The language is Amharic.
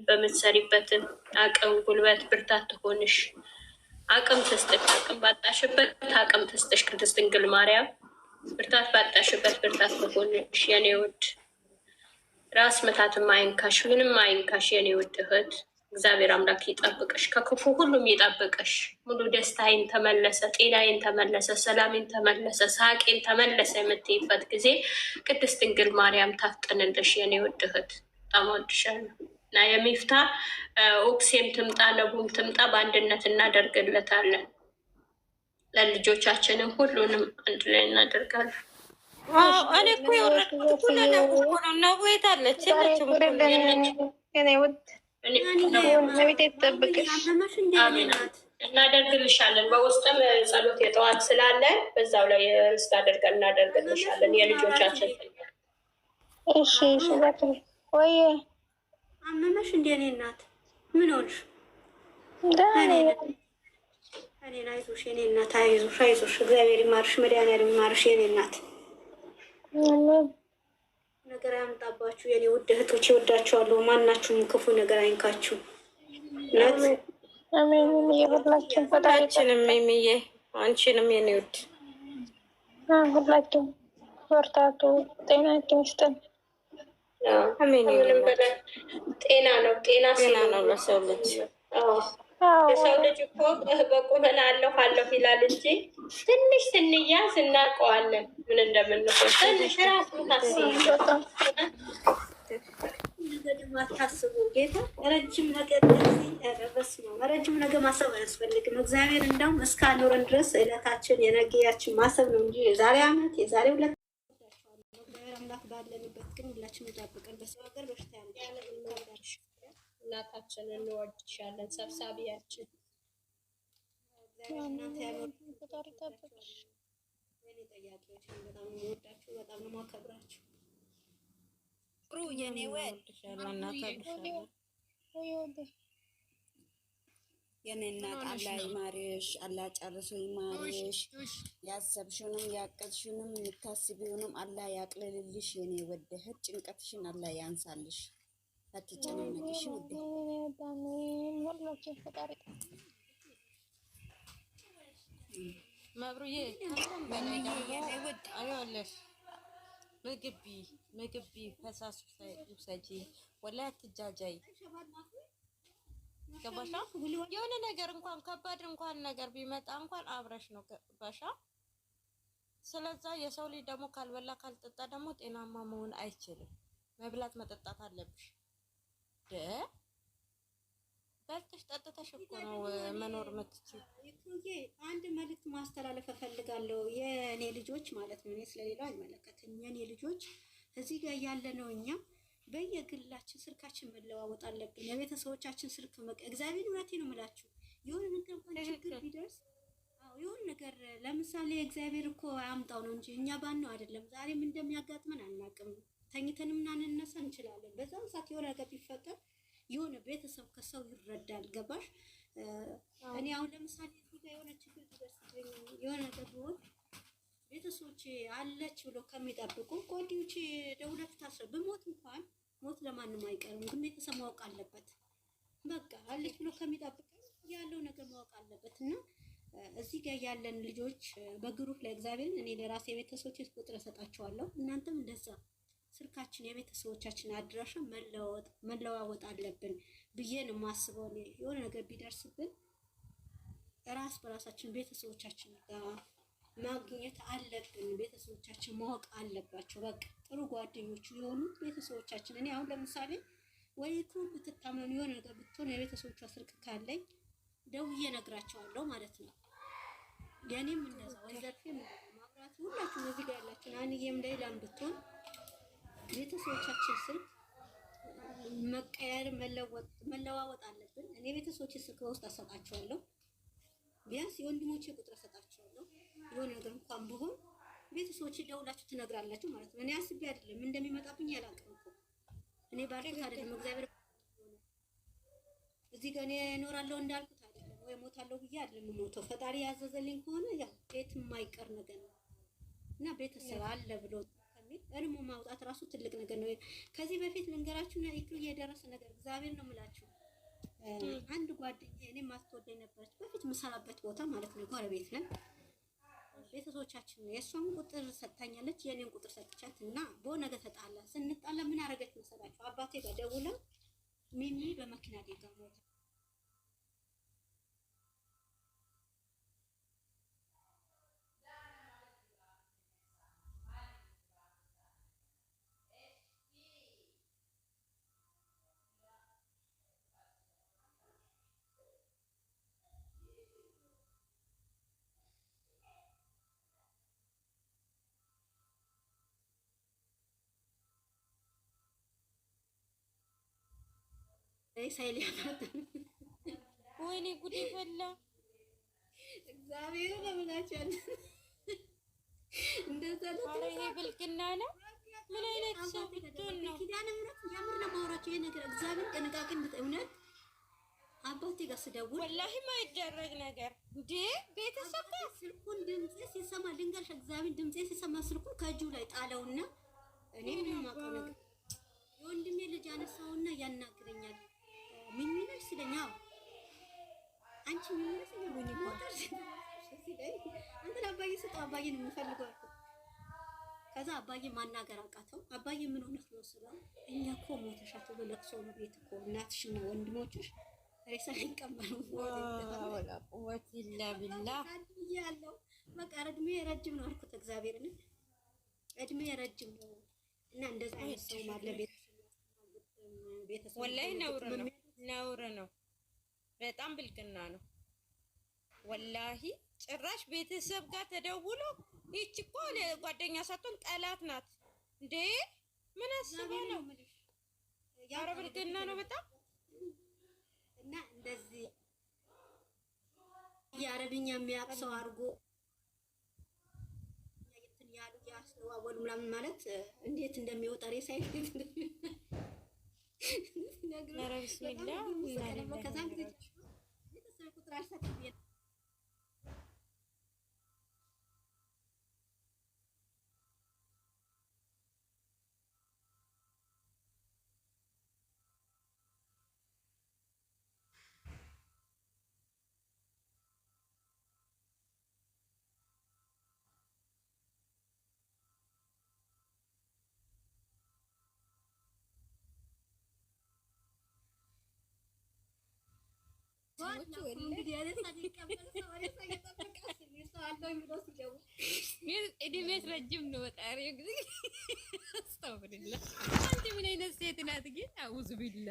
በምትሰሪበትን አቅም፣ ጉልበት፣ ብርታት ትሆንሽ። አቅም ትስጥሽ። አቅም ባጣሽበት አቅም ትስጥሽ። ቅድስት ድንግል ማርያም ብርታት ባጣሽበት ብርታት ትሆንሽ። የኔ ውድ ራስ ምታትም አይንካሽ፣ ምንም አይንካሽ የኔ ውድ እህት። እግዚአብሔር አምላክ ይጠብቅሽ፣ ከክፉ ሁሉም ይጠብቅሽ። ሙሉ ደስታዬን ተመለሰ፣ ጤናዬን ተመለሰ፣ ሰላሜን ተመለሰ፣ ሳቄን ተመለሰ የምትይበት ጊዜ ቅድስት ድንግል ማርያም ታፍጥንልሽ የኔ ውድ እህት። በጣም ወድሻለሁ። እና የሚፍታ ኦክሴም ትምጣ ነቡም ትምጣ በአንድነት እናደርግለታለን። ለልጆቻችንም ሁሉንም አንድ ላይ እናደርጋለን። እኔ እኮ የወረድኩት እኮ ለነቡ እኮ ነው። ነቡ የት አለች? እናደርግልሻለን። በውስጥም ጸሎት የጠዋት ስላለን በዛው ላይ ርስት አድርገን እናደርግልሻለን። የልጆቻችን እሺ ወይ አመመሽ እንዴ? እኔ እናት ምን ሆንሽ? እኔን አይዞሽ የኔ እናት፣ አይዞሽ አይዞሽ፣ እግዚአብሔር ይማርሽ፣ መድኃኒዓለም ይማርሽ የኔ እናት። ነገር ያምጣባችሁ የኔ ውድ እህቶች፣ ይወዳችኋለሁ። ማናችሁም ክፉ ነገር አይንካችሁ። ሁላችንም የሚዬ አንቺንም የኔ ውድ ሁላችሁም በርታቱ፣ ጤናችን ይስጠን። ጤና ነው ጤና ነው ለሰው ልጅ። የሰው ልጅ እኮ በቁመና አለሁ ይላል እንጂ ትንሽ ስንያዝ እናውቀዋለን ምን እንደምንሆን። ትንሽ ራሱ አታስቡ። ጌታ ረጅም ነገር ረጅም ነገር ማሰብ አያስፈልግም። እግዚአብሔር እንዳውም እስካኖረን ድረስ ዕለታችን የነገያችን ማሰብ ነው እንጂ የዛሬ ዓመት የዛሬ ሁለት አምላክ ባለንበት ግን ሁላችን እንጠብቀን። በሰው ሀገር በሽታ ያለሽ እናታችን እንወድሻለን። ሰብሳቢያችን እናንተ ያፈጣሪ ተጠብቀሽ። የኔ ጠያቂዎች በጣም እንወዳችሁ፣ በጣም ነው ማከብራችሁ። ጥሩ የኔ የኔ እናት አላህ ይማርሽ፣ አላህ ጨርሶ ይማርሽ። ያሰብሽውንም ያቀድሽውንም የምታስቢውንም አላህ ያቅልልልሽ። የኔ ወደህት ጭንቀትሽን አላህ ያንሳልሽ። አትጨናነቂሽ ውዴ። መብሩዬ ምግቢ ፈሳሽ ውሰጂ፣ ወላሂ አትጃጃይ። ገባሻ? የሆነ ነገር እንኳን ከባድ እንኳን ነገር ቢመጣ እንኳን አብረሽ ነው ገባሻ? ስለዛ የሰው ልጅ ደግሞ ካልበላ ካልጠጣ ደግሞ ጤናማ መሆን አይችልም። መብላት መጠጣት አለብሽ። በልተሽ ጠጥተሽ እኮ ነው መኖር የምትችይው። አንድ መልዕክት ማስተላለፍ እፈልጋለሁ። የእኔ ልጆች ማለት ነው፣ እኔ ስለሌላው አይመለከትም። የእኔ ልጆች እዚህ ጋር ያለ ነው እኛ በየግላችን ስልካችን መለዋወጥ አለብን። የቤተሰቦቻችን ስልክ እግዚአብሔር እውነቴ ነው የምላችሁ። የሆነ ነገር እንኳን ችግር ቢደርስ የሆነ ነገር ለምሳሌ እግዚአብሔር እኮ አያምጣው ነው እንጂ እኛ ባነው አይደለም። ዛሬም እንደሚያጋጥመን አናውቅም። ተኝተንም እናንነሳ እንችላለን። በዛም ሰዓት የሆነ ነገር ቢፈጠር የሆነ ቤተሰብ ከሰው ይረዳል። ገባሽ? እኔ አሁን ለምሳሌ እዚህ ጋር የሆነ ችግር ቢደርስብኝ የሆነ ነገር ቢሆን ቤተሰቦቼ አለች ብሎ ከሚጠብቁ ጓደኞቼ ደውለህ ታስረ ብሞት እንኳን ሞት ለማንም አይቀርም፣ ግን ቤተሰብ ማወቅ አለበት። በቃ አለች ብሎ ከሚጠብቅ ያለው ነገር ማወቅ አለበት። እና እዚህ ጋር ያለን ልጆች በግሩፕ ላይ እግዚአብሔርን እኔ ለራሴ ቤተሰቦቼ ቁጥር እሰጣቸዋለሁ። እናንተም እንደዛ ስልካችን የቤተሰቦቻችን አድራሻ መለዋወጥ አለብን ብዬ ነው የማስበው። የሆነ ነገር ቢደርስብን ራስ በራሳችን ቤተሰቦቻችን ጋር ማግኘት አለብን። ቤተሰቦቻችን ማወቅ አለባቸው። በቃ ጥሩ ጓደኞቹ የሆኑ ቤተሰቦቻችን። እኔ አሁን ለምሳሌ ወይቱ ብትታመም የሆነ ነገር ብትሆን የቤተሰቦቿ ስልክ ካለኝ ደውዬ እነግራቸዋለሁ ማለት ነው። የኔም እንደዛ ወይዘርፌም ማብራት ሁላችሁም እዚህ ጋር ያላችሁ አንዬም ሌላም ብትሆን ቤተሰቦቻችን ስልክ መቀየር መለዋወጥ አለብን። እኔ ቤተሰቦቼ ስልክ በውስጥ አሰጣቸዋለሁ። ቢያንስ የወንድሞቼ ቁጥር አሰጣቸዋለሁ። የሆነ ነገር እንኳን ቢሆን ቤተሰቦቼ ደውላችሁ ትነግራላችሁ ማለት ነው። እኔ አስቤ አይደለም እንደሚመጣብኝ ያላቅም እኮ እኔ ባልኩት አይደለም። እግዚአብሔር እዚህ ጋር እኔ እኖራለሁ እንዳልኩት አይደለም፣ ወይ ሞታለሁ ብዬ አይደለም የምሞተው። ፈጣሪ ያዘዘልኝ ከሆነ ያው ቤት የማይቀር ነገር ነው እና ቤተሰብ አለ ብሎ ግን እርሙ ማውጣት ራሱ ትልቅ ነገር ነው። ከዚህ በፊት ልንገራችሁና ይክሩ የደረሰ ነገር እግዚአብሔር ነው የምላችሁ። አንድ ጓደኛዬ እኔ ማስተወደኝ ነበረች በፊት የምሰራበት ቦታ ማለት ነው። ጎረቤት ነን ቤተሰቦቻችን ነው። የእሷን ቁጥር ሰጥታኛለች፣ የኔን ቁጥር ሰጥቻት እና በነገ ተጣላ። ስንጣላ ምን አደረገች መሰላችሁ? አባቴ ጋር ደውላ ሚሚ በመኪና አደጋ ሞተ። ወይኔ ጉዴ ፈላ። እግዚአብሔር ለምላቻል እንደዛ ነው። ኧረ ይሄ ብልግና ነው። ምን አይነት ሰው ብትሆን ነው? ኪዳነ ምሕረት የምር ነው ማውራቸው ይሄ ነገር እግዚአብሔር ጥንቃቄ እውነት አባቴ ጋር ስደውል ወላሂ ማይደረግ ነገር እንዴ! ቤተሰብ ጋር ስልኩን ድምጼ ሲሰማ ልንገርሽ፣ እግዚአብሔር ድምጼ ሲሰማ ስልኩን ከእጁ ላይ ጣለውና እኔ ምን ማውቀው ነገር የወንድሜ ልጅ አነሳውና ያናግረኛል። ምን ይነሽ ስለኛው አንቺ ምን ይነሽ ስለኝ ሞተር ሲለኝ አንተ አባዬ ስጥ አባዬን የምፈልገው አልኩት። ከዛ አባዬ ማናገር አቃተው። አባዬ ምን ሆነህ ነው ስለው እኛ እኮ ሞተሻት ብሎ ለቅሶ ነው ቤት እኮ እናትሽና ወንድሞችሽ ሬሳ ይቀመሩ ወላ ቁወት ኢላ ቢላህ ያለው በቃ እድሜ ረጅም ነው አልኩት። እግዚአብሔርን እድሜ ረጅም ነው እና እንደዛ አይነት ሰው ማለት ቤተሰብ ወላሂ ነውር ነው። በጣም ብልግና ነው ወላሂ። ጭራሽ ቤተሰብ ጋር ተደውሎ ይህች እኮ ጓደኛ ሳትሆን ጠላት ናት እንዴ! ምን አስበው ነው? ኧረ ብልግና ነው በጣም እና እንደዚህ የአረብኛ የሚያውቅ ሰው አድርጎ እንትን ያሉ ያስተዋወሉ ምናምን ማለት እንዴት እንደሚወጣ ሬሳ ኧረ ቢስሚላህ ከዛም ጊዜ ቤተሰብ ቁጥር አልሰጥም እድሜሽ ረጅም ነው። በጣም ጊዜ አስተውልላ አንቺ ምን አይነት ሴት ናት ግን? አውዙ ቢላ